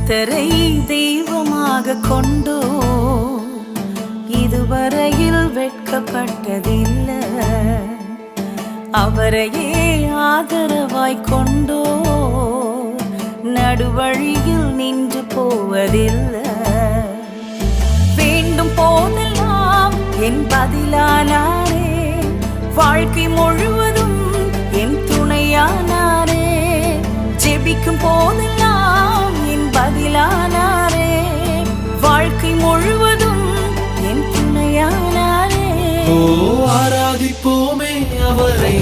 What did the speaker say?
கர்த்தரை தெய்வமாக கொண்டோ இதுவரையில் வெட்கப்பட்டதில்லை. அவரையே ஆதரவாய் கொண்டோ நடுவழியில் நின்று போவதில்லை. வேண்டும் போதெல்லாம் என் பதிலானாரே, வாழ்க்கை முழுவதும் என் துணையானாரே. ஜெபிக்கும் போதெல்லாம் என் பதிலானாரே, வாழ்க்கை முழுவதும் என் துணையானாரே. ஆராதிப்போமே அவரை.